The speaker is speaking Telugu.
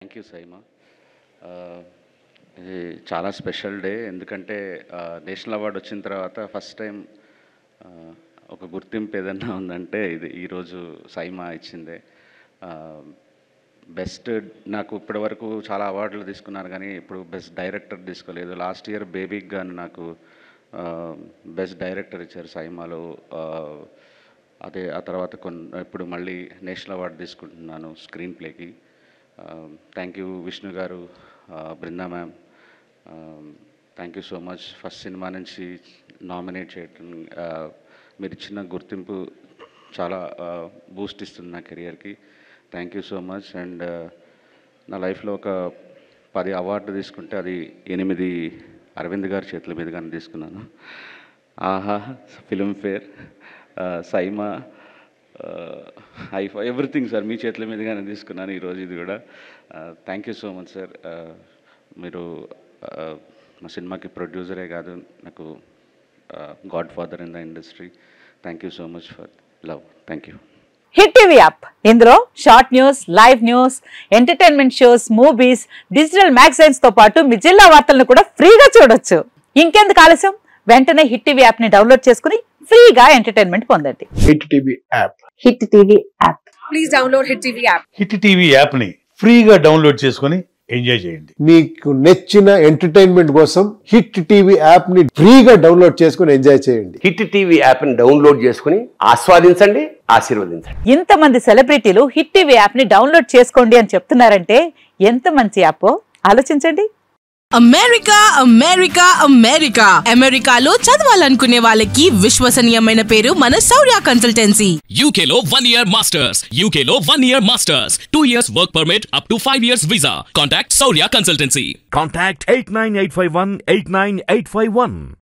Thank you SIIMA. ఇది చాలా స్పెషల్ డే, ఎందుకంటే నేషనల్ అవార్డు వచ్చిన తర్వాత ఫస్ట్ టైం ఒక గుర్తింపు ఏదన్నా ఉందంటే ఇది ఈరోజు సైమా ఇచ్చిందే. బెస్ట్ నాకు ఇప్పటి వరకు చాలా అవార్డులు తీసుకున్నారు, కానీ ఇప్పుడు బెస్ట్ డైరెక్టర్ తీసుకోలేదు. లాస్ట్ ఇయర్ బేబీకి కానీ నాకు బెస్ట్ డైరెక్టర్ ఇచ్చారు సైమాలో. అదే ఆ తర్వాత ఇప్పుడు మళ్ళీ నేషనల్ అవార్డు తీసుకుంటున్నాను స్క్రీన్ ప్లేకి. థ్యాంక్ యూ విష్ణు గారు, Brinda ma'am, thank you so much. First cinema నుంచి నామినేట్ చేయటం, మీరు ఇచ్చిన గుర్తింపు చాలా బూస్ట్ ఇస్తుంది నా కెరియర్కి. Thank you so much. And నా లైఫ్లో ఒక 10 అవార్డు తీసుకుంటే అది 8 అరవింద్ గారి చేతుల మీదుగానే తీసుకున్నాను. ఆహా, Filmfare, SIIMA, IIFA, everything sir మీ చేతుల మీదుగానే తీసుకున్నాను ఈరోజు ఇది కూడా. Thank you so much sir. మీరు మా సినిమాకి ప్రొడ్యూసరే కాదు, నాకు godfather in the industry. Thank you so much for love. Thank you. Hit TV app, ఇందులో short news, live news, entertainment shows, movies, digital magazines తో పాటు మీ జిల్లా వార్తలను కూడా ఫ్రీగా చూడొచ్చు. ఇంకెందుకు ఆలస్యం, వెంటనే హిట్ టీవీ యాప్ ని డౌన్లోడ్ చేసుకుని ఫ్రీగా ఎంటర్టైన్మెంట్ పొందండి. Hit TV app. Hit TV app. Please download hit TV app. Hit TV app ని ఫ్రీగా డౌన్లోడ్ చేసుకుని ఎంజాయ్ చేయండి. మీకు నచ్చిన ఎంటర్టైన్మెంట్ కోసం హిట్ టీవీ యాప్ ని ఫ్రీగా డౌన్లోడ్ చేసుకుని ఎంజాయ్ చేయండి. హిట్ టీవీ యాప్ ని డౌన్లోడ్ చేసుకుని ఆస్వాదించండి, ఆశీర్వదించండి. ఇంతమంది సెలబ్రిటీలు హిట్ టీవీ యాప్ ని డౌన్లోడ్ చేసుకోండి అని చెప్తున్నారంటే ఎంత మంచి యాప్ ఆలోచించండి. అమెరికా అమెరికా అమెరికా అమెరికాలో చదవాలనుకునే వాళ్ళకి విశ్వసనీయమైన పేరు మన శౌర్య కన్సల్టెన్సీ. UK లో 1 year masters, UK లో 1 year masters, 2 years work permit up to 5 years visa. Contact Saurya Consultancy. Contact 89851 89851.